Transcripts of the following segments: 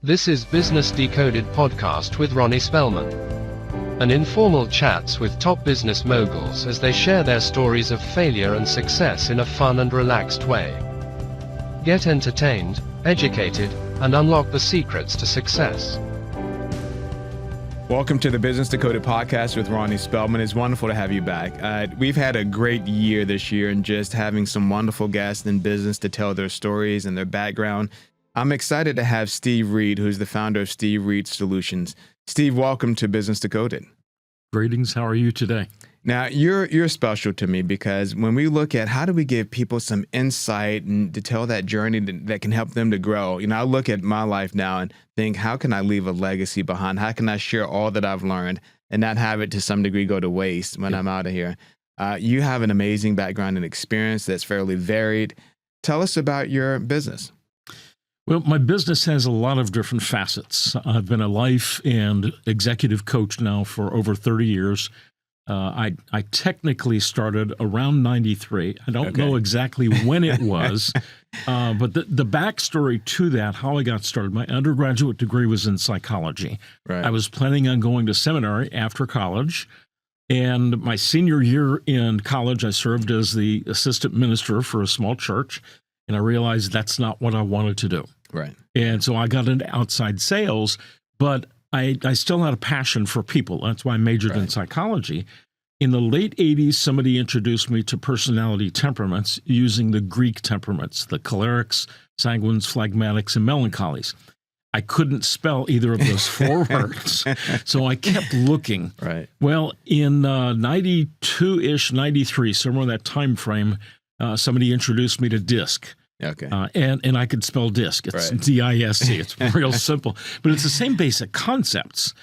This is Business Decoded podcast with Ronnie Spellman. An informal chats with top business moguls as they share their stories of failure and success in a fun and relaxed way. Get entertained, educated, and unlock the secrets to success. Welcome to the Business Decoded podcast with Ronnie Spellman. It's wonderful to have you back. We've had a great year this year and just having some wonderful guests in business to tell their stories and their background. I'm excited to have Steve Reed, who's the founder of Steve Reed Solutions. Steve, welcome to Business Decoded. Greetings. How are you today? Now, you're special to me because when we look at how do we give people some insight and to tell that journey that can help them to grow, I look at my life now and think, how can I leave a legacy behind? How can I share all that I've learned and not have it to some degree go to waste when I'm out of here? You have an amazing background and experience that's fairly varied. Tell us about your business. Well, my business has a lot of different facets. I've been a life and executive coach now for over 30 years. I technically started around 93. I don't know exactly when it was, but the backstory to that, how I got started, my undergraduate degree was in psychology. Right. I was planning on going to seminary after college. And my senior year in college, I served as the assistant minister for a small church. And I realized that's not what I wanted to do. Right. And so I got into outside sales, but I still had a passion for people. That's why I majored in psychology. In the late 80s, somebody introduced me to personality temperaments using the Greek temperaments, the cholerics, sanguines, phlegmatics, and melancholies. I couldn't spell either of those four words, so I kept looking. Right. Well, in 92-ish, 93, somewhere in that time frame, somebody introduced me to DISC. Okay. And I could spell DISC. It's D-I-S-C. It's real simple. But it's the same basic concepts.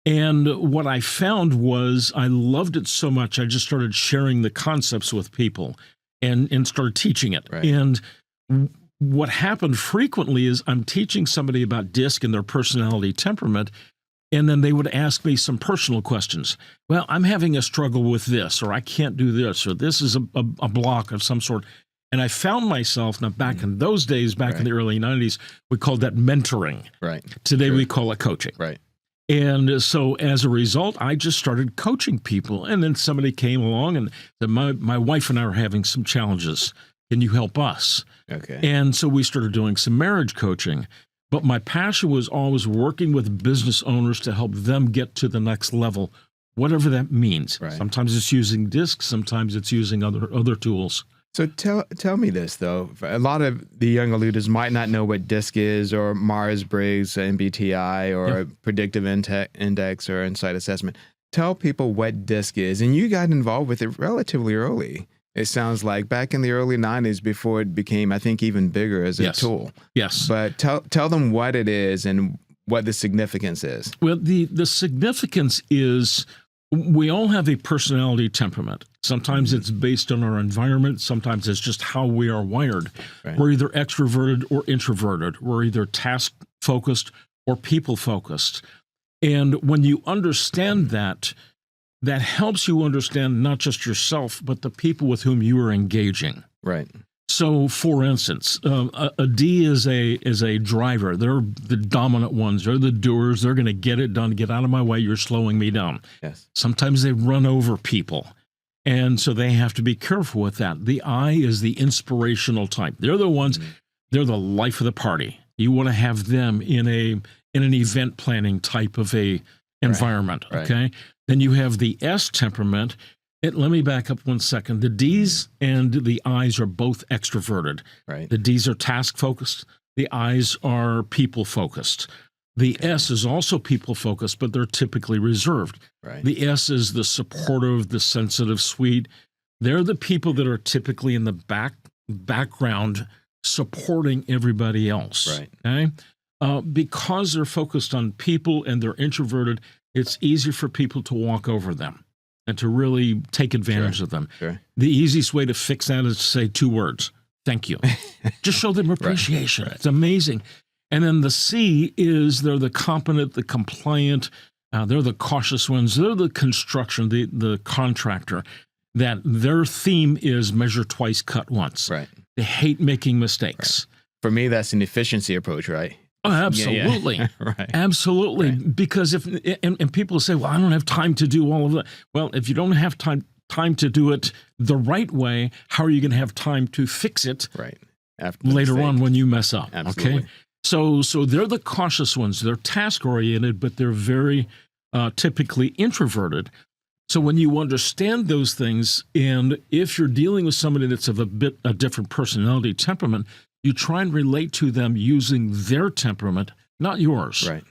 And what I found was I loved it so much, I just started sharing the concepts with people and started teaching it. Right. And what happened frequently is I'm teaching somebody about DISC and their personality temperament, and then they would ask me some personal questions. Well, I'm having a struggle with this, or I can't do this, or this is a block of some sort. And I found myself, now back in those days, back in the early 90s, we called that mentoring. Right. Today we call it coaching. Right. And so as a result, I just started coaching people. And then somebody came along and said, my wife and I are having some challenges. Can you help us? Okay. And so we started doing some marriage coaching. But my passion was always working with business owners to help them get to the next level, whatever that means. Right. Sometimes it's using DISC, sometimes it's using other tools. So tell me this, though. A lot of the younger leaders might not know what DISC is or Myers-Briggs, MBTI, or predictive index or insight assessment. Tell people what DISC is. And you got involved with it relatively early. It sounds like back in the early 90s before it became, I think, even bigger as a tool. Yes. But tell them what it is and what the significance is. Well, the significance is we all have a personality temperament. Sometimes it's based on our environment. Sometimes it's just how we are wired. Right. We're either extroverted or introverted. We're either task-focused or people-focused. And when you understand that, that helps you understand not just yourself, but the people with whom you are engaging. Right. So, for instance, a D is a driver. They're the dominant ones. They're the doers. They're going to get it done. Get out of my way. You're slowing me down. Yes. Sometimes they run over people. And so they have to be careful with that. The I is the inspirational type. They're the ones, they're the life of the party. You want to have them in an event planning type of a environment, okay? Then you have the S temperament. Let me back up 1 second. The D's and the I's are both extroverted. Right. The D's are task-focused. The I's are people-focused. The S is also people-focused, but they're typically reserved. Right. The S is the supportive, the sensitive, sweet. They're the people that are typically in the background supporting everybody else. Right. Okay? Because they're focused on people and they're introverted, it's easy for people to walk over them and to really take advantage of them. Sure. The easiest way to fix that is to say 2 words. Thank you. Just show them appreciation. It's amazing. And then the C is they're the competent, the compliant, they're the cautious ones. They're the construction, the contractor, that their theme is measure twice, cut once. Right. They hate making mistakes. Right. For me, that's an efficiency approach, right? Oh, absolutely. Yeah. Right. Absolutely. Right. Because and people say, well, I don't have time to do all of that. Well, if you don't have time to do it the right way, how are you going to have time to fix it Right. After later on when you mess up? Absolutely. Okay. So they're the cautious ones. They're task oriented, but they're very typically introverted. So when you understand those things, and if you're dealing with somebody that's of a different personality temperament, you try and relate to them using their temperament, not yours. Right.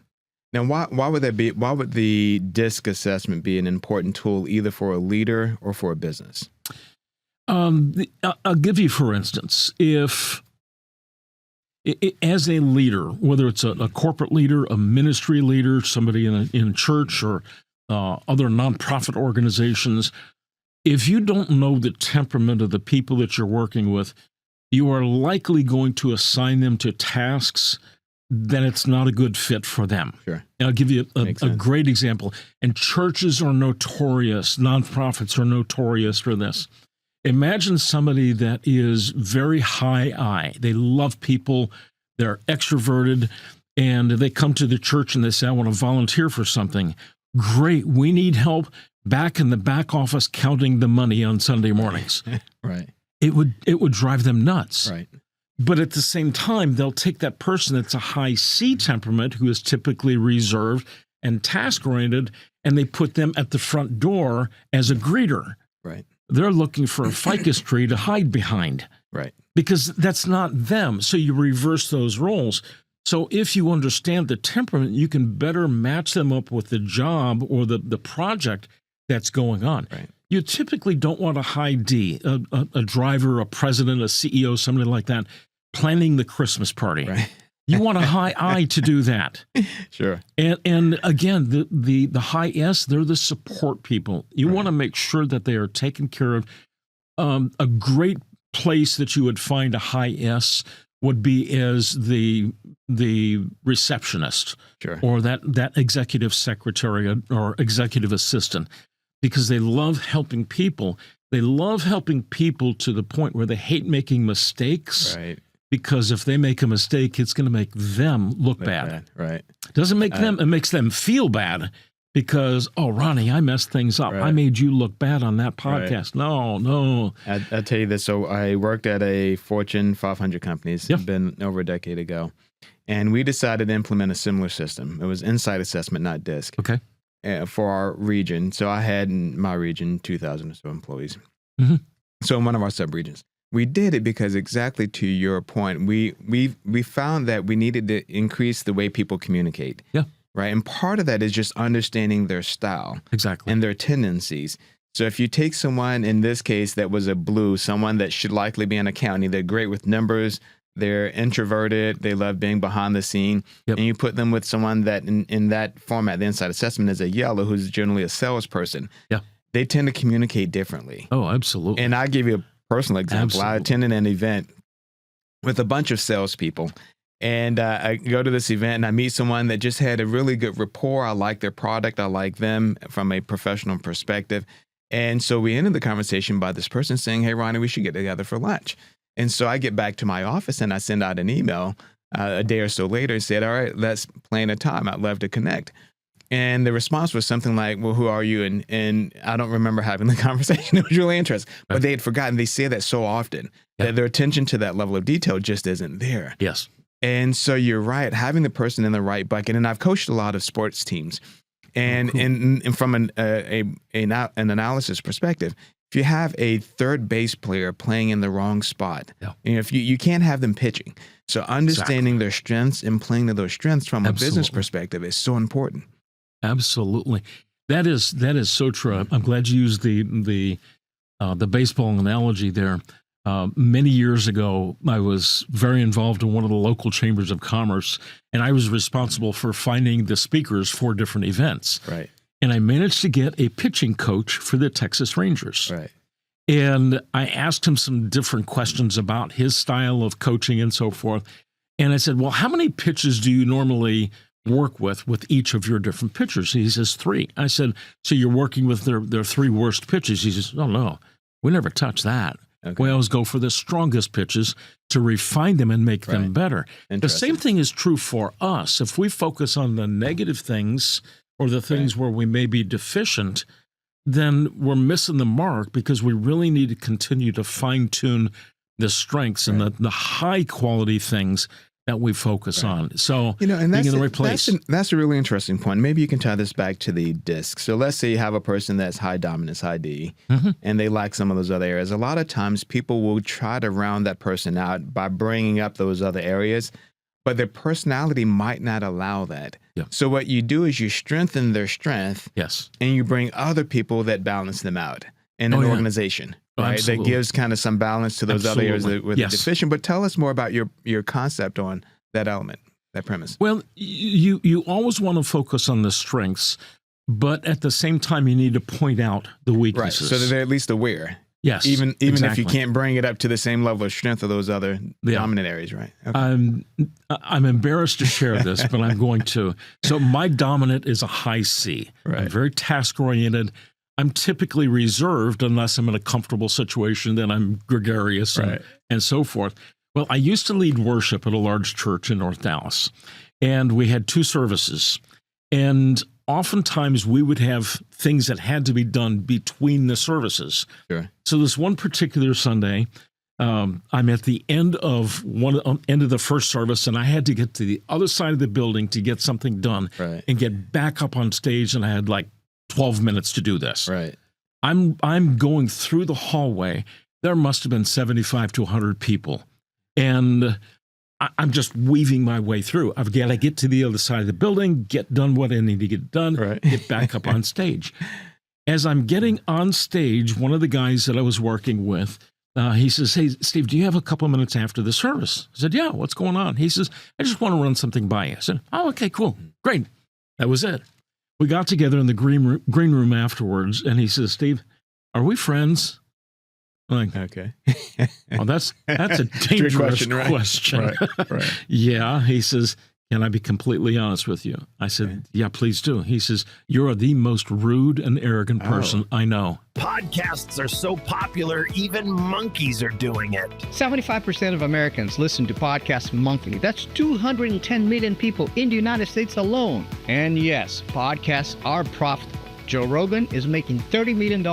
Now, why would that be? Why would the DISC assessment be an important tool either for a leader or for a business? I'll give you, for instance, if as a leader, whether it's a corporate leader, a ministry leader, somebody in church or other nonprofit organizations, if you don't know the temperament of the people that you're working with, you are likely going to assign them to tasks that it's not a good fit for them. Sure. And I'll give you a great example. And churches are notorious, nonprofits are notorious for this. Imagine somebody that is very high I. They love people, they're extroverted, and they come to the church and they say, I want to volunteer for something. Great, we need help back in the back office counting the money on Sunday mornings. Right. It would drive them nuts. Right. But at the same time, they'll take that person that's a high C temperament, who is typically reserved and task-oriented, and they put them at the front door as a greeter. Right. They're looking for a ficus tree to hide behind. Right. Because that's not them. So you reverse those roles. So if you understand the temperament, you can better match them up with the job or the project that's going on. Right. You typically don't want a high D, a driver, a president, a CEO, somebody like that, planning the Christmas party. Right. You want a high I to do that. Sure. And again, the high S, they're the support people. You want to make sure that they are taken care of. A great place that you would find a high S would be as the receptionist, Sure. or that executive secretary or executive assistant, because they love helping people. They love helping people to the point where they hate making mistakes. Right. Because if they make a mistake, it's going to make them look bad. Right. It doesn't make them, it makes them feel bad because, oh, Ronnie, I messed things up. Right. I made you look bad on that podcast. Right. No. I'll tell you this. So I worked at a Fortune 500 company. It's been over a decade ago. And we decided to implement a similar system. It was insight assessment, not DISC. Okay. For our region. So I had in my region 2,000 or so employees. Mm-hmm. So in one of our sub-regions. We did it because, exactly to your point, we found that we needed to increase the way people communicate. Yeah. Right. And part of that is just understanding their style. Exactly. And their tendencies. So if you take someone, in this case, that was a blue, someone that should likely be in accounting, they're great with numbers, they're introverted, they love being behind the scene, and you put them with someone that in that format, the insight assessment, is a yellow, who's generally a salesperson. Yeah. They tend to communicate differently. Oh, absolutely. And I'll give you a personal example. Absolutely. I attended an event with a bunch of salespeople, and I go to this event and I meet someone that just had a really good rapport. I like their product. I like them from a professional perspective. And so we ended the conversation by this person saying, hey, Ronnie, we should get together for lunch. And so I get back to my office and I send out an email a day or so later and said, all right, let's plan a time. I'd love to connect. And the response was something like, well, who are you? And I don't remember having the conversation. It was really interesting. But they had forgotten. They say that so often that their attention to that level of detail just isn't there. Yes. And so you're right, having the person in the right bucket. And I've coached a lot of sports teams. And, and from an analysis perspective, if you have a third base player playing in the wrong spot, you know, if you can't have them pitching. So understanding their strengths and playing to those strengths from a business perspective is so important. Absolutely. That is so true. I'm glad you used the baseball analogy there. Many years ago, I was very involved in one of the local chambers of commerce, and I was responsible for finding the speakers for different events. Right. And I managed to get a pitching coach for the Texas Rangers. Right. And I asked him some different questions about his style of coaching and so forth. And I said, well, how many pitches do you normally work with each of your different pitchers? He says 3. I said, so you're working with their 3 worst pitches? He says, oh, no, we never touch that. Okay. We always go for the strongest pitches to refine them and make them better. The same thing is true for us. If we focus on the negative things or the things where we may be deficient, then we're missing the mark, because we really need to continue to fine-tune the strengths and the high quality things that we focus on. So, and being that's in the right place. That's a really interesting point. Maybe you can tie this back to the disc. So let's say you have a person that's high dominance, high D, and they lack some of those other areas. A lot of times people will try to round that person out by bringing up those other areas, but their personality might not allow that. Yeah. So what you do is you strengthen their strength, and you bring other people that balance them out in an organization. Right, that gives kind of some balance to those other areas that were deficient. But tell us more about your concept on that element, that premise. Well, you always want to focus on the strengths, but at the same time, you need to point out the weaknesses. Right, so that they're at least aware. Yes, even if you can't bring it up to the same level of strength of those other dominant areas, right? Okay. I'm embarrassed to share this, but I'm going to. So my dominant is a high C. Right. I'm very task oriented. I'm typically reserved unless I'm in a comfortable situation. Then I'm gregarious and so forth. Well, I used to lead worship at a large church in North Dallas, and we had 2 services. And oftentimes we would have things that had to be done between the services. Sure. So this one particular Sunday, I'm at the end of the first service, and I had to get to the other side of the building to get something done and get back up on stage, and I had like 12 minutes to do this. Right. I'm going through the hallway. There must have been 75 to 100 people. And I'm just weaving my way through. I've got to get to the other side of the building, get done what I need to get done, get back up on stage. As I'm getting on stage, one of the guys that I was working with, he says, "Hey, Steve, do you have a couple of minutes after the service?" I said, "Yeah, what's going on?" He says, "I just want to run something by you." I said, "Oh, okay, cool. Great." That was it. We got together in the green room afterwards, and he says, "Steve, are we friends?" I'm like, okay. Well, that's a dangerous question. Right. Yeah. He says, "Can I be completely honest with you?" I said, "Yeah, please do." He says, "You're the most rude and arrogant person I know." Podcasts are so popular, even monkeys are doing it. 75% of Americans listen to podcasts monthly. That's 210 million people in the United States alone. And yes, podcasts are profitable. Joe Rogan is making $30 million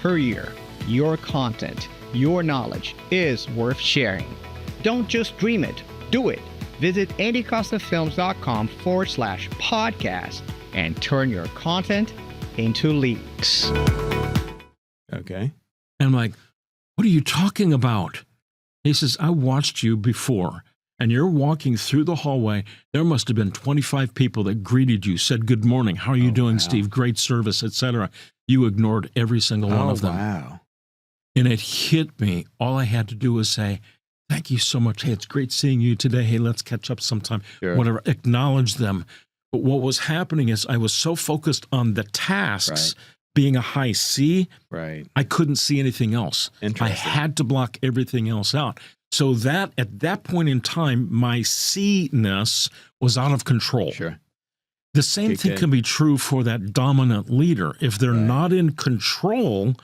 per year. Your content, your knowledge is worth sharing. Don't just dream it, do it. Visit andycostafilms.com/podcast and turn your content into leaks. Okay. And I'm like, "What are you talking about?" He says, "I watched you before, and you're walking through the hallway. There must have been 25 people that greeted you, said, 'Good morning. How are you doing, Steve? Great service,' etc. You ignored every single one of them." Wow. And it hit me. All I had to do was say, "Thank you so much. Hey, it's great seeing you today. Hey, let's catch up sometime." Sure. Whatever. Acknowledge them. But what was happening is I was so focused on the tasks, being a high C, I couldn't see anything else. I had to block everything else out. So that at that point in time, my C-ness was out of control. Sure. The same thing can be true for that dominant leader. If they're not in control,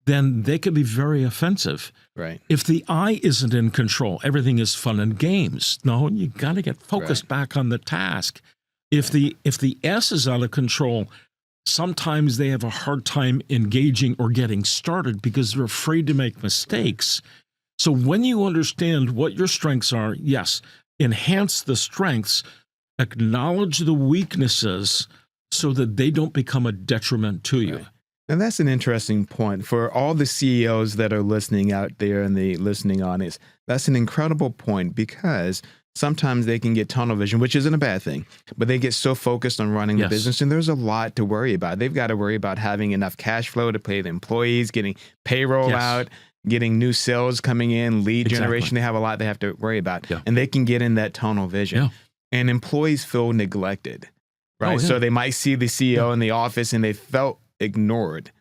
then they can be very offensive. Right. If the I isn't in control, everything is fun and games. No, you got to get focused back on the task. If the S is out of control, sometimes they have a hard time engaging or getting started because they're afraid to make mistakes. So when you understand what your strengths are, yes, enhance the strengths, acknowledge the weaknesses so that they don't become a detriment to you. And that's an interesting point for all the CEOs that are listening out there in the listening audience. That's an incredible point because sometimes they can get tunnel vision, which isn't a bad thing, but they get so focused on running the business and there's a lot to worry about. They've got to worry about having enough cash flow to pay the employees, getting payroll out, getting new sales coming in, lead generation. They have a lot they have to worry about and they can get in that tunnel vision. And employees feel neglected, right? So they might see the CEO in the office and they felt ignored.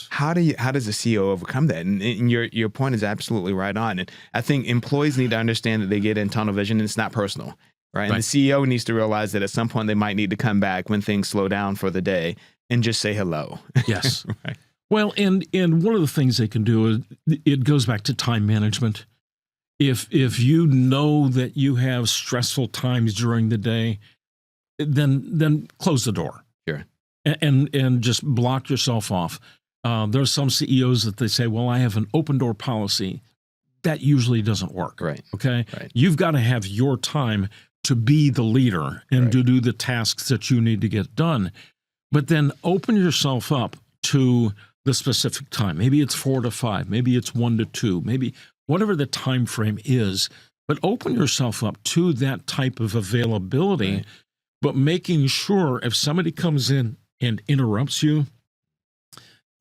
How does a CEO overcome that? And your point is absolutely right on. And I think employees need to understand that they get in tunnel vision and it's not personal, right? And the CEO needs to realize that at some point they might need to come back when things slow down for the day and just say hello. Yes. Well, and one of the things they can do is it goes back to time management. If you know that you have stressful times during the day, then close the door. Sure. And just block yourself off. There's some CEOs that they say, well, I have an open door policy. That usually doesn't work. Right. Okay. Right. You've got to have your time to be the leader and Right. to do the tasks that you need to get done. But then open yourself up to the specific time. Maybe it's 4 to 5, maybe it's 1 to 2, maybe whatever the time frame is, but open yourself up to that type of availability, Right. but making sure if somebody comes in and interrupts you,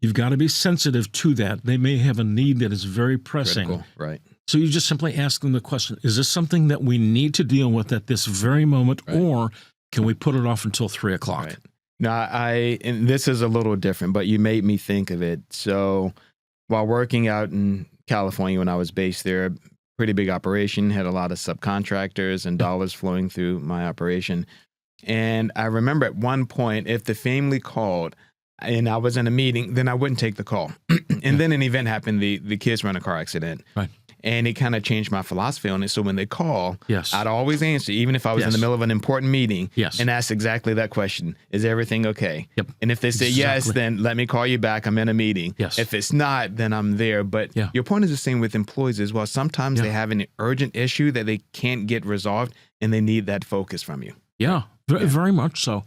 you've got to be sensitive to that. They may have a need that is very pressing. Critical. Right. So you just simply ask them the question, is this something that we need to deal with at this very moment, Right. or can we put it off until 3 o'clock? Right. Now, and this is a little different, but you made me think of it. So while working out in California when I was based there, pretty big operation, had a lot of subcontractors and dollars flowing through my operation. And I remember at one point, if the family called and I was in a meeting, then I wouldn't take the call. And then an event happened, the kids were in a car accident. Right. And it kind of changed my philosophy on it. So when they call, Yes. I'd always answer, even if I was in Yes. the middle of an important meeting, Yes. and ask exactly that question. Is everything okay? Yep. And if they say yes, Exactly. then let me call you back. I'm in a meeting. Yes. If it's not, then I'm there. But Yeah. your point is the same with employees as well. Sometimes they Yeah. have an urgent issue that they can't get resolved, and they need that focus from you. Yeah, very much so.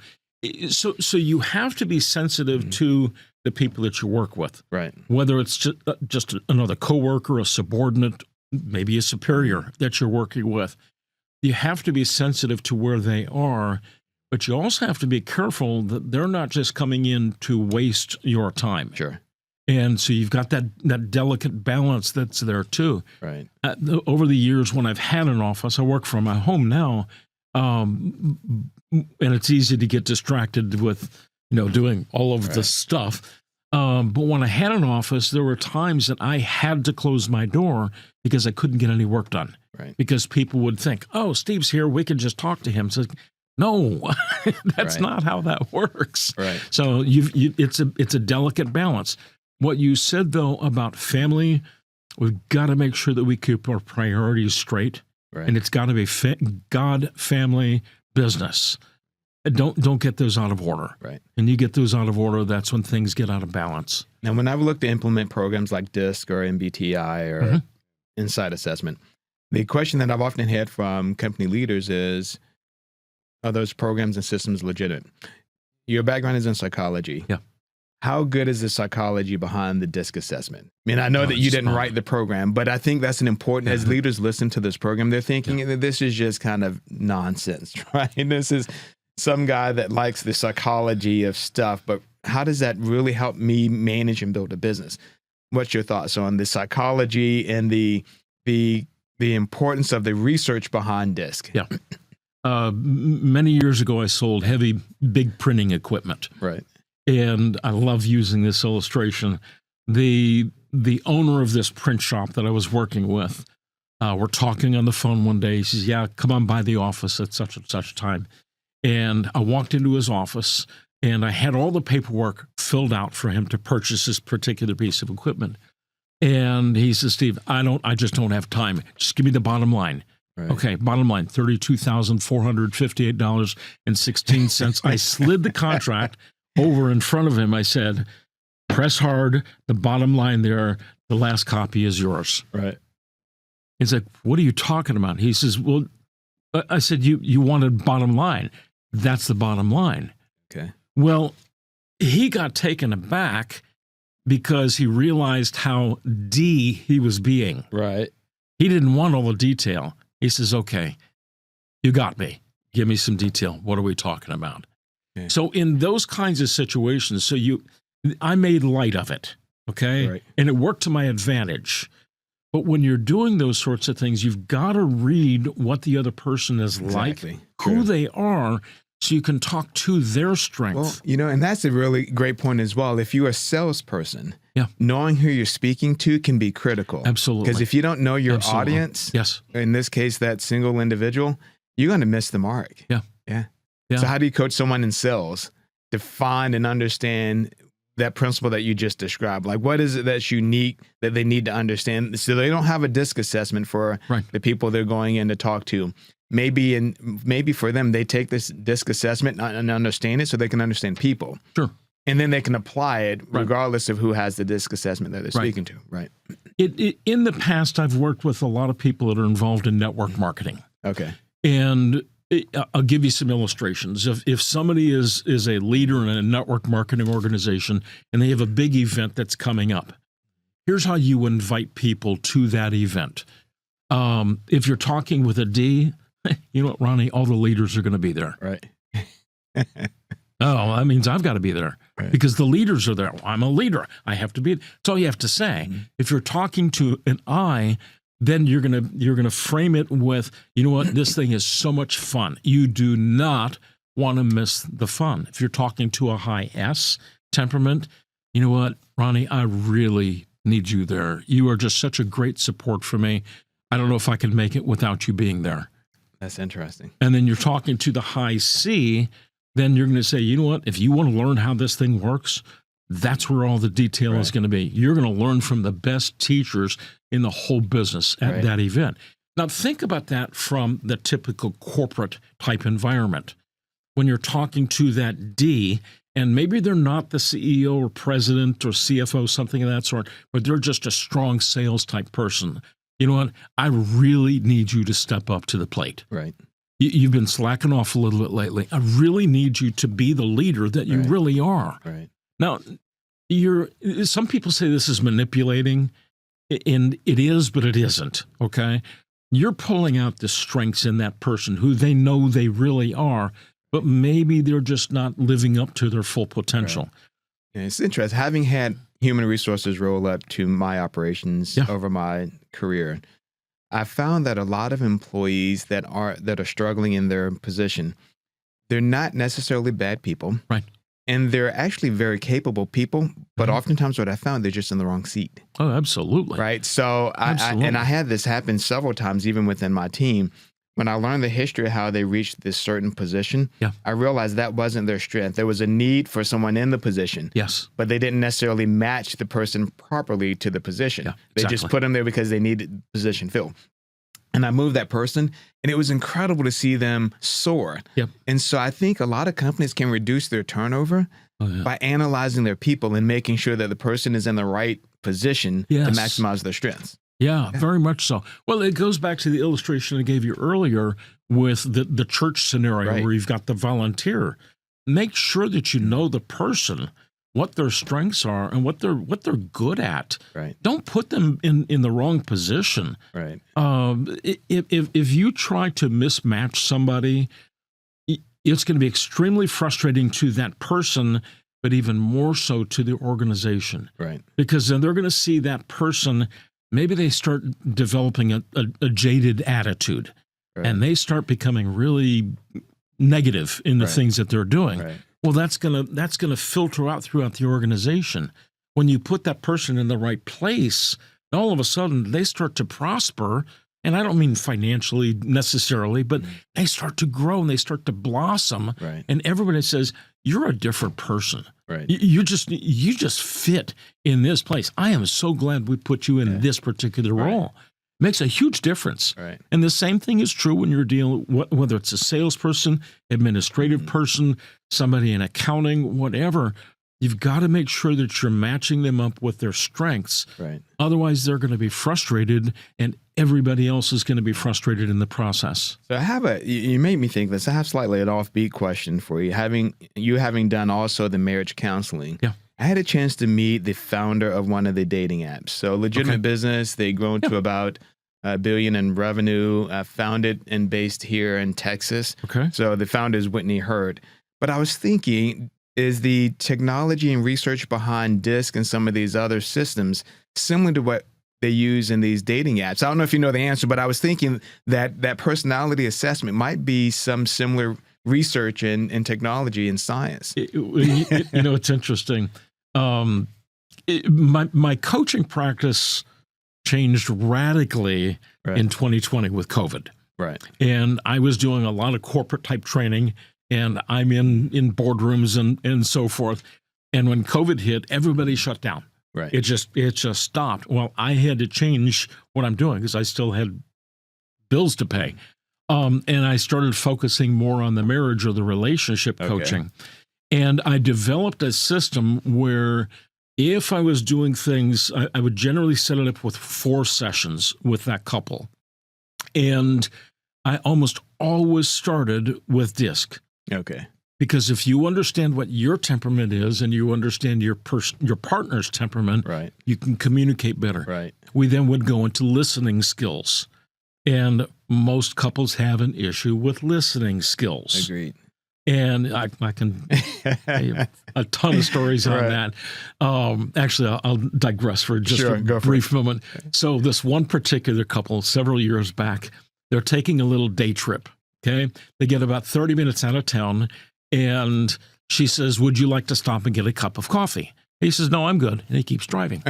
So you have to be sensitive to the people that you work with, Right. whether it's just another coworker, a subordinate, maybe a superior that you're working with. You have to be sensitive to where they are, but you also have to be careful that they're not just coming in to waste your time. Sure. And so you've got that delicate balance that's there too. Right. Over the years when I've had an office, I work from my home now, and it's easy to get distracted with, doing all of the stuff. But when I had an office, there were times that I had to close my door because I couldn't get any work done. Right. Because people would think, oh, Steve's here, we can just talk to him. So, no, that's Right. not how that works. Right. So it's a delicate balance. What you said though about family, we've got to make sure that we keep our priorities straight, Right. and it's got to be God, family, business. Don't get those out of order. Right. And you get those out of order, that's when things get out of balance. Now, when I've looked to implement programs like DISC or MBTI or Insight Assessment, the question that I've often had from company leaders is, are those programs and systems legitimate? Your background is in psychology. Yeah. How good is the psychology behind the DISC assessment? I mean, I know that you it's didn't not. write the program, but I think that's an important, as leaders listen to this program, they're thinking that this is just kind of nonsense, right? This is some guy that likes the psychology of stuff, but how does that really help me manage and build a business? What's your thoughts on the psychology and the importance of the research behind DISC? Yeah. Many years ago, I sold heavy, big printing equipment. Right. And I love using this illustration. The owner of this print shop that I was working with, we're talking on the phone one day. He says, yeah, come on by the office at such and such time. And I walked into his office and I had all the paperwork filled out for him to purchase this particular piece of equipment. And he says, Steve, I just don't have time. Just give me the bottom line. Right. Okay, bottom line, $32,458.16. I slid the contract over in front of him. I said, press hard, the bottom line there, the last copy is yours. Right. He's like, what are you talking about? He says, well, I said, you wanted bottom line. That's the bottom line. Okay. Well, he got taken aback because he realized how he was being. Right. He didn't want all the detail. He says, okay, you got me. Give me some detail. What are we talking about? Okay. So in those kinds of situations, I made light of it, okay? Right. And it worked to my advantage. But when you're doing those sorts of things, you've got to read what the other person is Exactly. like, who True. they are, so you can talk to their strengths. Well, and that's a really great point as well. If you're a salesperson, Yeah. knowing who you're speaking to can be critical. Absolutely. Because if you don't know your Absolutely. audience, Yes. in this case, that single individual, you're going to miss the mark. Yeah. Yeah. Yeah. So how do you coach someone in sales to find and understand that principle that you just described? Like, what is it that's unique that they need to understand? So they don't have a DISC assessment for the people they're going in to talk to. Maybe for them, they take this DISC assessment and understand it so they can understand people. Sure. And then they can apply it regardless of who has the DISC assessment that they're speaking to. Right. In the past, I've worked with a lot of people that are involved in network marketing. Okay. And I'll give you some illustrations. If somebody is a leader in a network marketing organization and they have a big event that's coming up, here's how you invite people to that event. If you're talking with a D, you know what, Ronnie, all the leaders are going to be there. Right. Oh, that means I've got to be there because the leaders are there. I'm a leader. I have to be. That's all you have to say. Mm-hmm. If you're talking to an I, then you're gonna frame it with, you know what, this thing is so much fun. You do not want to miss the fun. If you're talking to a high S temperament, you know what, Ronnie, I really need you there. You are just such a great support for me. I don't know if I can make it without you being there. That's interesting. And then you're talking to the high C, then you're going to say, you know what, if you want to learn how this thing works, that's where all the detail is going to be. You're going to learn from the best teachers in the whole business at that event. Now, think about that from the typical corporate type environment. When you're talking to that D, and maybe they're not the CEO or president or CFO, something of that sort, but they're just a strong sales type person. You know what? I really need you to step up to the plate. Right. You've been slacking off a little bit lately. I really need you to be the leader that you really are. Right. Now, some people say this is manipulating, and it is, but it isn't, okay? You're pulling out the strengths in that person who they know they really are, but maybe they're just not living up to their full potential. Right. Yeah, it's interesting. Having had human resources roll up to my operations over my career, I found that a lot of employees that are struggling in their position, they're not necessarily bad people. Right. And they're actually very capable people, but oftentimes what I found, they're just in the wrong seat. Oh, absolutely. Right. So I had this happen several times, even within my team. When I learned the history of how they reached this certain position, I realized that wasn't their strength. There was a need for someone in the position. Yes. But they didn't necessarily match the person properly to the position. Yeah, they just put them there because they needed the position filled. And I moved that person, and it was incredible to see them soar. Yep. And so I think a lot of companies can reduce their turnover by analyzing their people and making sure that the person is in the right position to maximize their strengths. Yeah, very much so. Well, it goes back to the illustration I gave you earlier with the church scenario where you've got the volunteer. Make sure that you know the person, what their strengths are, and what they're good at. Right. Don't put them in the wrong position. Right. If you try to mismatch somebody, it's going to be extremely frustrating to that person, but even more so to the organization. Right. Because then they're going to see that person. Maybe they start developing a jaded attitude, and they start becoming really negative in the things that they're doing. Right. Well, that's gonna filter out throughout the organization. When you put that person in the right place, all of a sudden they start to prosper. And I don't mean financially necessarily, but they start to grow and they start to blossom. Right. And everybody says, you're a different person. Right. You just fit in this place. I am so glad we put you in this particular role. Makes a huge difference. Right. And the same thing is true when you're dealing, whether it's a salesperson, administrative person, somebody in accounting, whatever. You've got to make sure that you're matching them up with their strengths. Right. Otherwise, they're going to be frustrated, and everybody else is going to be frustrated in the process. So you made me think this. I have slightly an offbeat question for you. Having done also the marriage counseling. Yeah. I had a chance to meet the founder of one of the dating apps. So legitimate business. They've grown to about $1 billion in revenue, founded and based here in Texas. Okay. So the founder is Whitney Hurt. But I was thinking, is the technology and research behind DISC and some of these other systems similar to what they use in these dating apps? I don't know if you know the answer, but I was thinking that personality assessment might be some similar research in technology and science. It's interesting. My coaching practice changed radically in 2020 with COVID. Right. And I was doing a lot of corporate type training, and I'm in boardrooms and so forth. And when COVID hit, everybody shut down. Right. It just stopped. Well, I had to change what I'm doing because I still had bills to pay. And I started focusing more on the marriage or the relationship coaching. And I developed a system where if I was doing things, I would generally set it up with 4 sessions with that couple. And I almost always started with DISC. Okay. Because if you understand what your temperament is and you understand your partner's temperament, Right. you can communicate better. Right. We then would go into listening skills. And most couples have an issue with listening skills. Agreed. And I can tell you a ton of stories on Right. that. Actually, I'll digress for just Sure, a go for brief moment. So this one particular couple, several years back, they're taking a little day trip, okay? They get about 30 minutes out of town, and she says, would you like to stop and get a cup of coffee? He says, no, I'm good. And he keeps driving.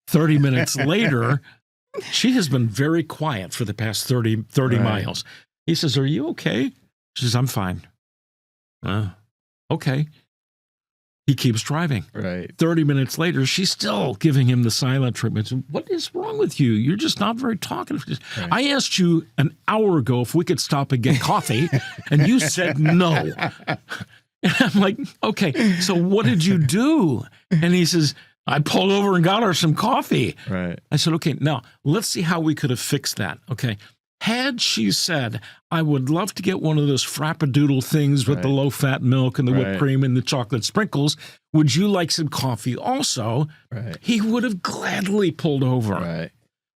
30 minutes later, she has been very quiet for the past 30 Right. miles. He says, are you okay? She says, I'm fine. Okay. He keeps driving. Right. 30 minutes later, she's still giving him the silent treatment. What is wrong with you? You're just not very talkative. Right. I asked you an hour ago if we could stop and get coffee, and you said no. And I'm like, okay, so what did you do? And he says, I pulled over and got her some coffee. Right. I said, okay, now let's see how we could have fixed that. Okay. Had she said, I would love to get one of those frappadoodle things with the Right. low-fat milk and the whipped Right. cream and the chocolate sprinkles, would you like some coffee also? Right. He would have gladly pulled over. Right.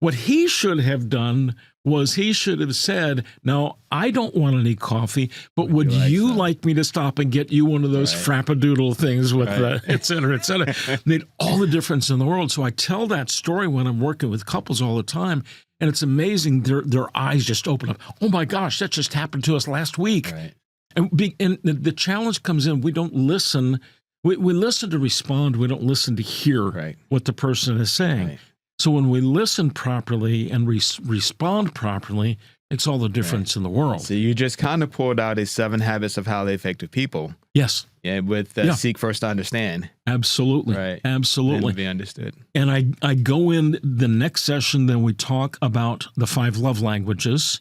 What he should have done was he should have said, no, I don't want any coffee, but would you like me to stop and get you one of those Right. frappadoodle things with Right. et cetera, et cetera. Made all the difference in the world. So I tell that story when I'm working with couples all the time, and it's amazing. Their eyes just open up. Oh my gosh, that just happened to us last week. Right. And the challenge comes in, we don't listen. We listen to respond. We don't listen to hear Right. what the person is saying. Right. So when we listen properly and respond properly, it's all the difference in the world. So you just kind of pulled out a 7 habits of highly effective people. Yes, Yeah, with Yeah. seek first to understand. absolutely. Right. Absolutely. And to be understood. And I go in the next session, then we talk about the 5 love languages.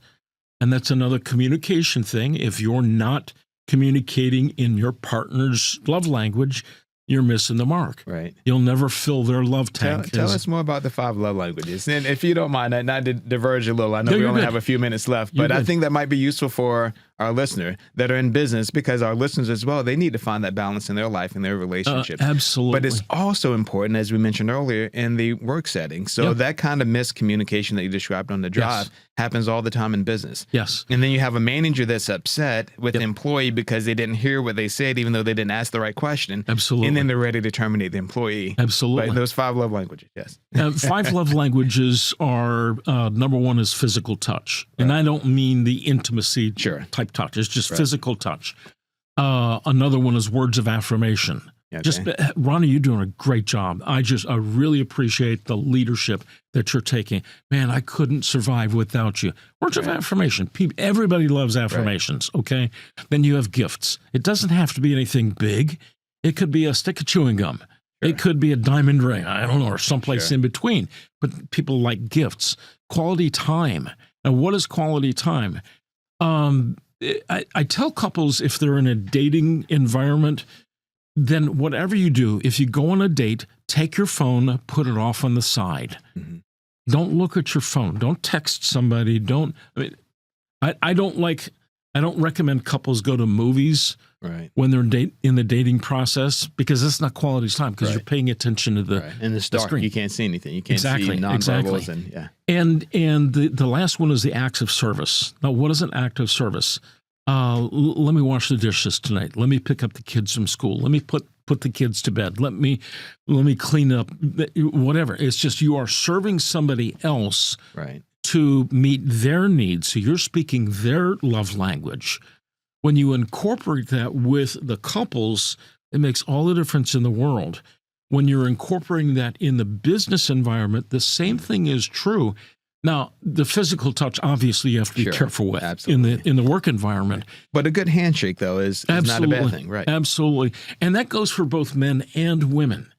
And that's another communication thing. If you're not communicating in your partner's love language, you're missing the mark. Right. You'll never fill their love tank. Tell us more about the 5 love languages. And if you don't mind, not to diverge a little, I know No, we you're only good. have a few minutes left, You're but I good. think that might be useful for our listener that are in business, because our listeners as well, they need to find that balance in their life and their relationships. Absolutely. But it's also important, as we mentioned earlier, in the work setting. So Yep. that kind of miscommunication that you described on the drive Yes. happens all the time in business. Yes. And then you have a manager that's upset with the employee because they didn't hear what they said, even though they didn't ask the right question. Absolutely. And then they're ready to terminate the employee. Absolutely. But those 5 love languages, yes. 5 love languages are number 1 is physical touch. And I don't mean the intimacy Sure. type touch. It's just physical touch. Another one is words of affirmation. Okay. Just Ronnie, you're doing a great job. I really appreciate the leadership that you're taking. Man, I couldn't survive without you. Words of affirmation. Everybody loves affirmations. Okay. Then you have gifts. It doesn't have to be anything big. It could be a stick of chewing gum. It could be a diamond ring. I don't know, or someplace in between. But people like gifts. Quality time. And what is quality time? I tell couples, if they're in a dating environment, then whatever you do, if you go on a date, take your phone, put it off on the side. Mhm. Don't look at your phone. Don't text somebody. I don't recommend couples go to movies Right. when they're in the dating process, because that's not quality time, because you're paying attention to the Right. In the dark, screen. you can't see anything. You can't Exactly, see nonverbals. exactly. And yeah. And the last one is the acts of service. Now, what is an act of service? Let me wash the dishes tonight. Let me pick up the kids from school. Let me put the kids to bed. Let me clean up. Whatever. It's just you are serving somebody else Right. to meet their needs. So you're speaking their love language. When you incorporate that with the couples, it makes all the difference in the world. When you're incorporating that in the business environment, the same thing is true. Now, the physical touch, obviously, you have to be Sure. careful with Absolutely. in the work environment. But a good handshake, though, is not a bad thing, right? Absolutely. And that goes for both men and women.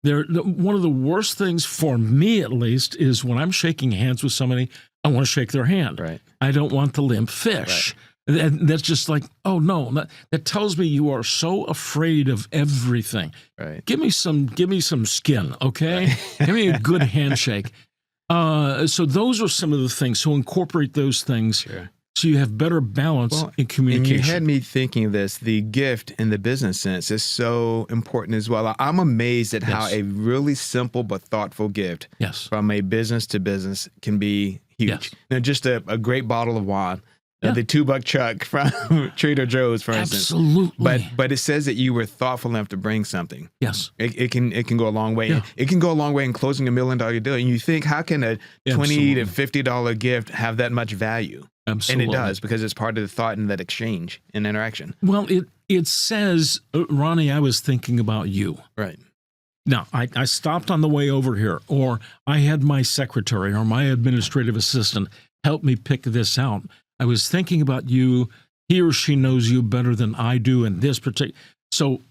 One of the worst things, for me at least, is when I'm shaking hands with somebody, I want to shake their hand. Right. I don't want the limp fish. That's just like, oh, no. That tells me you are so afraid of everything. Right. Give me some skin, okay? Give me a good handshake. So those are some of the things. So incorporate those things. Sure. So you have better balance in communication. And you had me thinking of this, the gift in the business sense is so important as well. I'm amazed at how a really simple but thoughtful gift from a business to business can be huge. Yes. Now, just a great bottle of wine, the $2 chuck from Trader Joe's, for instance. Absolutely. But it says that you were thoughtful enough to bring something. Yes. It can go a long way. Yeah. It can go a long way in closing $1 million deal. And you think, how can a $20 to $50 gift have that much value? Absolutely. And it does, because it's part of the thought in that exchange and interaction. Well, it says, Ronnie, I was thinking about you. Right. Now, I stopped on the way over here, or I had my secretary or my administrative assistant help me pick this out. I was thinking about you. He or she knows you better than I do in this particular. So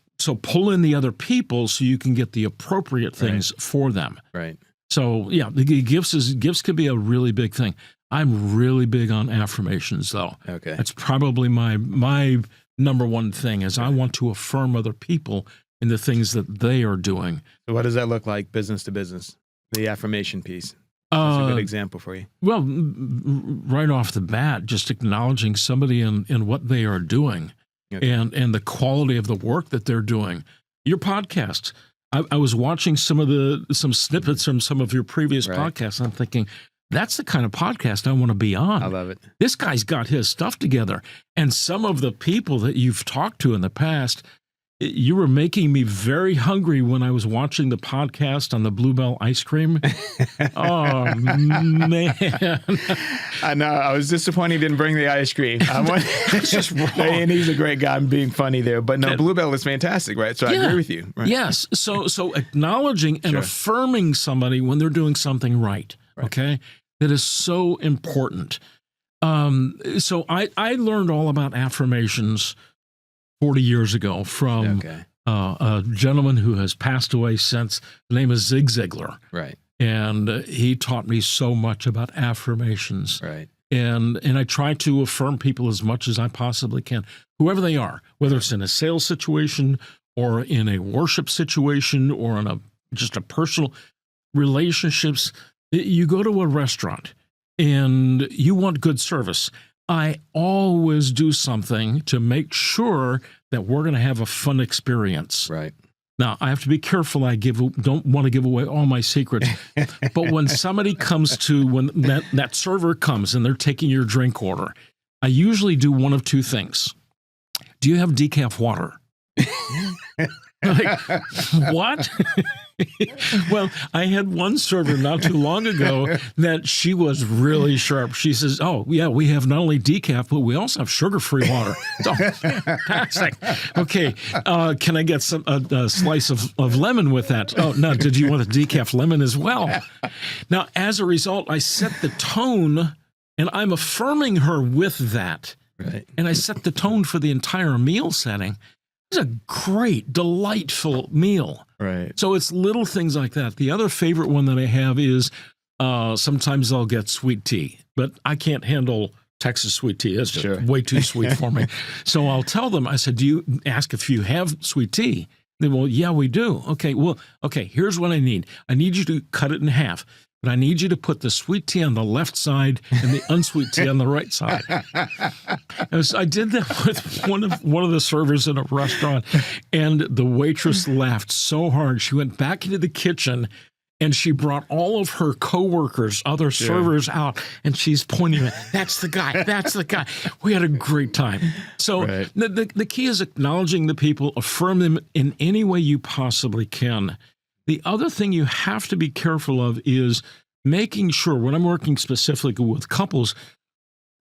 pull in the other people so you can get the appropriate things for them. Right. So yeah, the gifts can be a really big thing. I'm really big on affirmations, though. Okay. That's probably my number one thing is I want to affirm other people in the things that they are doing. So what does that look like, business to business? The affirmation piece. That's a good example for you. Well, right off the bat, just acknowledging somebody in what they are doing and the quality of the work that they're doing. Your podcast. I was watching some snippets from some of your previous podcasts, and I'm thinking, that's the kind of podcast I want to be on. I love it. This guy's got his stuff together. And some of the people that you've talked to in the past, you were making me very hungry when I was watching the podcast on the Bluebell ice cream. Oh, man. I know. I was disappointed he didn't bring the ice cream. It's just wrong. And he's a great guy. I'm being funny there. But no, Bluebell is fantastic, right? So I agree with you. Right. Yes. So acknowledging and affirming somebody when they're doing something right. Okay? That is so important. So I learned all about affirmations 40 years ago from a gentleman who has passed away since. The name is Zig Ziglar. Right. And he taught me so much about affirmations. Right. And I try to affirm people as much as I possibly can, whoever they are, whether it's in a sales situation or in a worship situation or in just a personal relationships. You go to a restaurant and you want good service. I always do something to make sure that we're going to have a fun experience. Right. Now, I have to be careful. I don't want to give away all my secrets. But when somebody when that server comes and they're taking your drink order, I usually do one of two things. Do you have decaf water? Like, what? Well, I had one server not too long ago that she was really sharp. She says, oh, yeah, we have not only decaf, but we also have sugar-free water. Oh, fantastic. Okay, can I get a slice of lemon with that? Oh, no, did you want a decaf lemon as well? Now, as a result, I set the tone, and I'm affirming her with that. Right. And I set the tone for the entire meal setting. It's a great, delightful meal. Right. So it's little things like that. The other favorite one that I have is sometimes I'll get sweet tea, but I can't handle Texas sweet tea. That's just way too sweet for me. So I'll tell them, I said, do you ask if you have sweet tea? They well, yeah, we do. Okay, here's what I need. I need you to cut it in half. But I need you to put the sweet tea on the left side and the unsweet tea on the right side. I did that with one of the servers in a restaurant, and the waitress laughed so hard. She went back into the kitchen, and she brought all of her coworkers, other servers out, and she's pointing at, that's the guy, that's the guy. We had a great time. So the key is acknowledging the people, affirm them in any way you possibly can. The other thing you have to be careful of is making sure, when I'm working specifically with couples,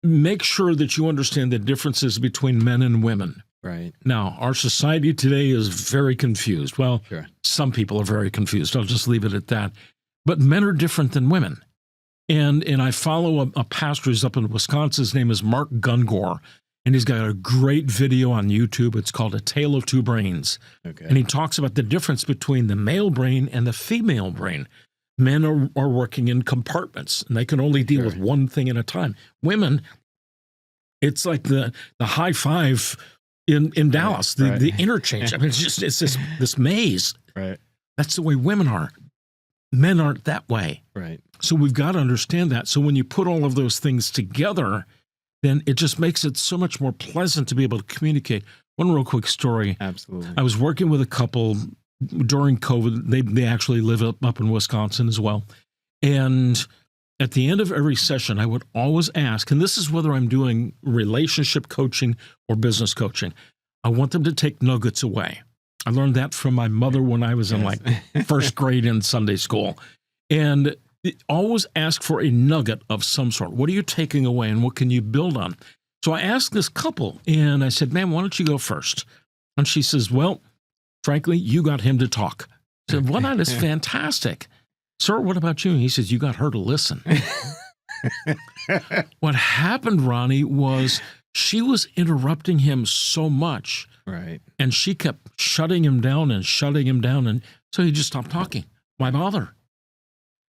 make sure that you understand the differences between men and women. Right. Now, our society today is very confused. Well, some people are very confused. I'll just leave it at that. But men are different than women. And I follow a pastor who's up in Wisconsin. His name is Mark Gungor, and he's got a great video on YouTube. It's called A Tale of Two Brains. Okay. And he talks about the difference between the male brain and the female brain. Men are working in compartments, and they can only deal with one thing at a time. Women, it's like the high five in Dallas, the interchange. I mean, it's this maze. Right. That's the way women are. Men aren't that way. Right. So we've got to understand that. So when you put all of those things together, then it just makes it so much more pleasant to be able to communicate. One real quick story. Absolutely. I was working with a couple during COVID. They actually live up in Wisconsin as well. And at the end of every session, I would always ask, and this is whether I'm doing relationship coaching or business coaching, I want them to take nuggets away. I learned that from my mother when I was in like first grade in Sunday school. And always ask for a nugget of some sort. What are you taking away and what can you build on? So I asked this couple and I said, "Ma'am, why don't you go first?" And she says, "Well, frankly, you got him to talk." I said, "Well, that is fantastic. Sir, what about you?" And he says, "You got her to listen." What happened, Ronnie, was she was interrupting him so much. Right. And she kept shutting him down. And so he just stopped talking. Why bother?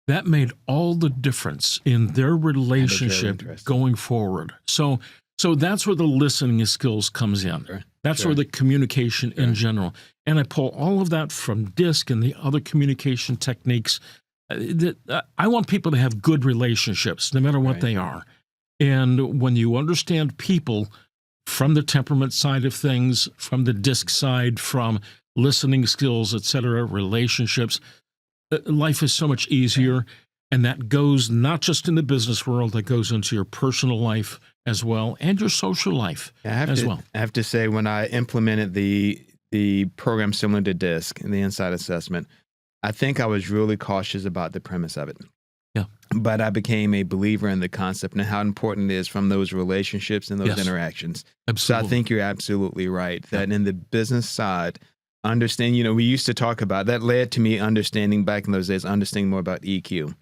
That made all the difference in their relationship going forward. So that's where the listening skills comes in. Sure. That's where the communication in general. And I pull all of that from DISC and the other communication techniques. I want people to have good relationships, no matter what they are. And when you understand people from the temperament side of things, from the DISC side, from listening skills, etc., relationships, life is so much easier. And that goes not just in the business world, that goes into your personal life as well and your social life well. I have to say, when I implemented the program similar to DISC and the Insight Assessment, I think I was really cautious about the premise of it. Yeah. But I became a believer in the concept and how important it is from those relationships and those interactions. Absolutely. So I think you're absolutely right that in the business side, understand, we used to talk about that, led to me understanding back in those days, understanding more about EQ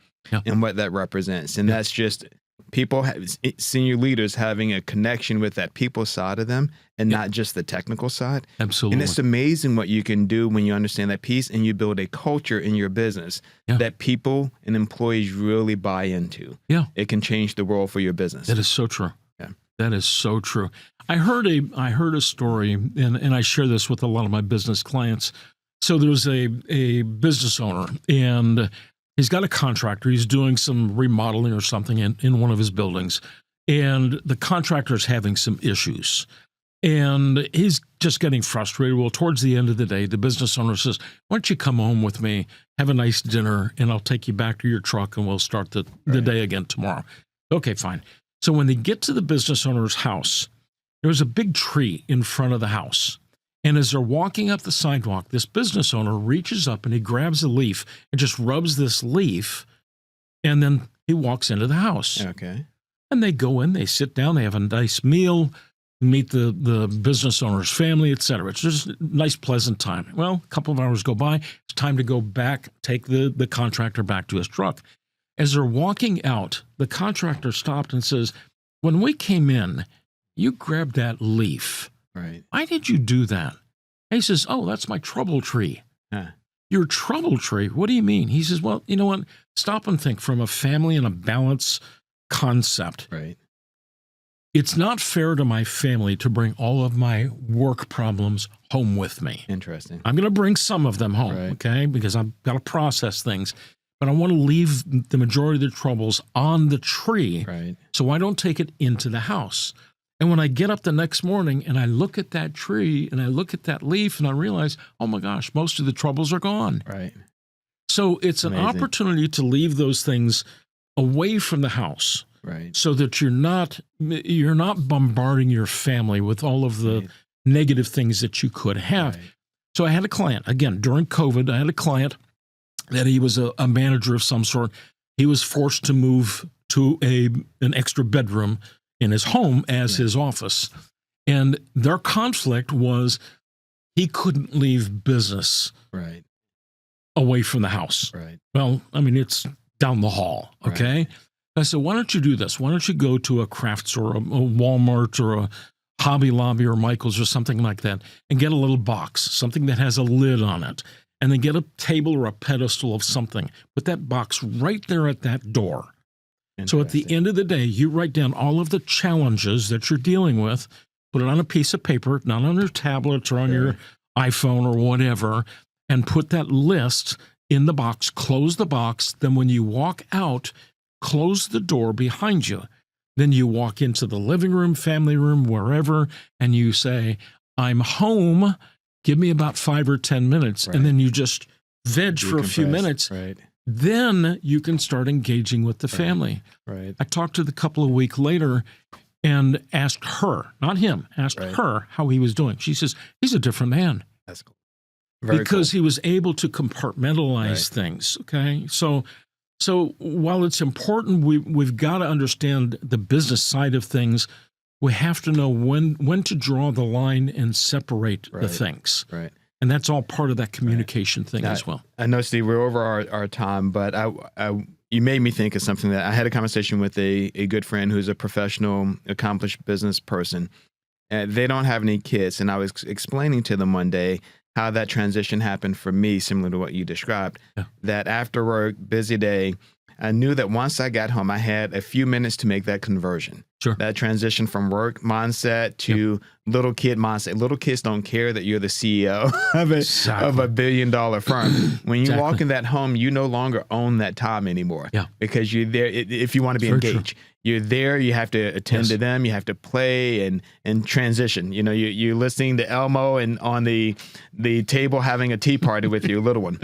and what that represents. And that's just people, senior leaders having a connection with that people side of them and not just the technical side. Absolutely. And it's amazing what you can do when you understand that piece and you build a culture in your business that people and employees really buy into. Yeah. It can change the world for your business. That is so true. Yeah. That is so true. I heard a story, and I share this with a lot of my business clients. So there's a business owner, and he's got a contractor. He's doing some remodeling or something in one of his buildings, and the contractor's having some issues. And he's just getting frustrated. Well, towards the end of the day, the business owner says, "Why don't you come home with me, have a nice dinner, and I'll take you back to your truck, and we'll start the day again tomorrow." Okay, fine. So when they get to the business owner's house, there's a big tree in front of the house. And as they're walking up the sidewalk, this business owner reaches up and he grabs a leaf and just rubs this leaf, and then he walks into the house. Okay. And they go in, they sit down, they have a nice meal, meet the business owner's family, etc. It's just a nice, pleasant time. Well, a couple of hours go by. It's time to go back, take the contractor back to his truck. As they're walking out, the contractor stopped and says, "When we came in, you grabbed that leaf. Right. Why did you do that?" And he says, "Oh, that's my trouble tree." Huh. "Your trouble tree? What do you mean?" He says, "Well, you know what? Stop and think from a family and a balance concept. Right. It's not fair to my family to bring all of my work problems home with me. Interesting. I'm going to bring some of them home, okay, because I've got to process things. But I want to leave the majority of the troubles on the tree, so I don't take it into the house. And when I get up the next morning and I look at that tree and I look at that leaf and I realize, oh my gosh, most of the troubles are gone." Right. So it's an opportunity to leave those things away from the house, so that you're not bombarding your family with all of the negative things that you could have. So I had a client, again, during COVID, I had a client that he was a manager of some sort. He was forced to move to an extra bedroom in his home as his office. And their conflict was he couldn't leave business away from the house. Well, I mean, it's down the hall, okay? I said, why don't you do this? Why don't you go to a Crafts or a Walmart or a Hobby Lobby or Michael's or something like that and get a little box, something that has a lid on it, and then get a table or a pedestal of something. Put that box right there at that door. So at the end of the day, you write down all of the challenges that you're dealing with, put it on a piece of paper, not on your tablet or on your iPhone or whatever, and put that list in the box, close the box. Then when you walk out, close the door behind you. Then you walk into the living room, family room, wherever, and you say, I'm home. Give me about 5 or 10 minutes. Right. And then you just veg for a few minutes. Right. Then you can start engaging with the family. Right. I talked to the couple a week later and asked her, not him, asked her how he was doing. She says, he's a different man. That's cool. Because he was able to compartmentalize things. Okay. So while it's important, we've got to understand the business side of things. We have to know when to draw the line and separate the things. Right. And that's all part of that communication thing as well. I know, Steve, we're over our time, but you made me think of something that I had a conversation with a good friend who's a professional, accomplished business person. And they don't have any kids. And I was explaining to them one day how that transition happened for me, similar to what you described, that after work, busy day, I knew that once I got home, I had a few minutes to make that conversion. Sure. That transition from work mindset to little kid mindset. Little kids don't care that you're the CEO of a $1 billion firm. When you walk in that home, you no longer own that time anymore. Yeah. Because you're there if you want to be engaged. You're there, you have to attend to them, you have to play and transition. You know, you're listening to Elmo and on the table having a tea party with your little one.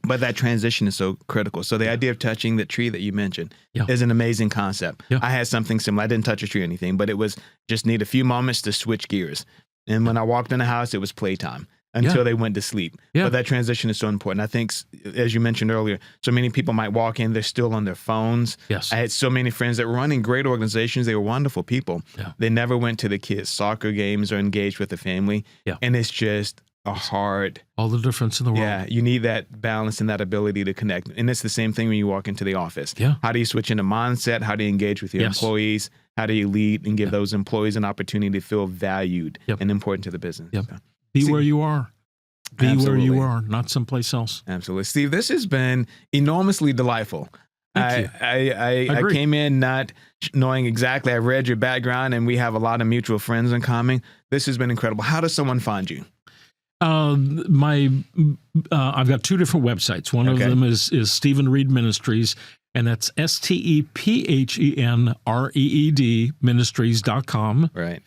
But that transition is so critical. So the idea of touching the tree that you mentioned is an amazing concept. Yeah. I had something similar. I didn't touch a tree or anything, but it was just need a few moments to switch gears. And when I walked in the house, it was playtime until they went to sleep. Yeah. But that transition is so important. I think, as you mentioned earlier, so many people might walk in, they're still on their phones. Yes. I had so many friends that were running great organizations. They were wonderful people. Yeah. They never went to the kids' soccer games or engaged with the family. Yeah. And it's just all the difference in the world. Yeah, you need that balance and that ability to connect. And it's the same thing when you walk into the office. Yeah. How do you switch into mindset? How do you engage with your employees? How do you lead and give those employees an opportunity to feel valued and important to the business? Yep. So, be where you are. Be where you are, not someplace else. Absolutely. Steve, this has been enormously delightful. I came in not knowing exactly. I read your background and we have a lot of mutual friends in common. This has been incredible. How does someone find you? I've got 2 different websites. One of them is Stephen Reed Ministries, and that's STEPHENREED Ministries.com. Right.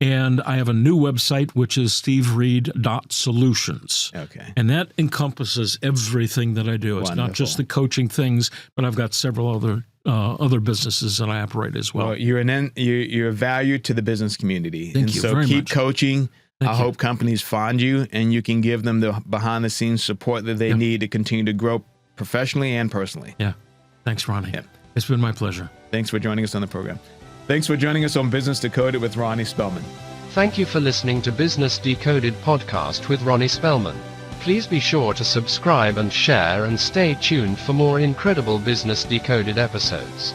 And I have a new website, which is stevereed.solutions. Okay. And that encompasses everything that I do. It's not just the coaching things, but I've got several other businesses that I operate as well. Well, you're a value to the business community. Thank you very much. So keep coaching. I hope companies find you and you can give them the behind-the-scenes support that they need to continue to grow professionally and personally. Yeah. Thanks, Ronnie. Yeah. It's been my pleasure. Thanks for joining us on the program. Thanks for joining us on Business Decoded with Ronnie Spellman. Thank you for listening to Business Decoded podcast with Ronnie Spellman. Please be sure to subscribe and share and stay tuned for more incredible Business Decoded episodes.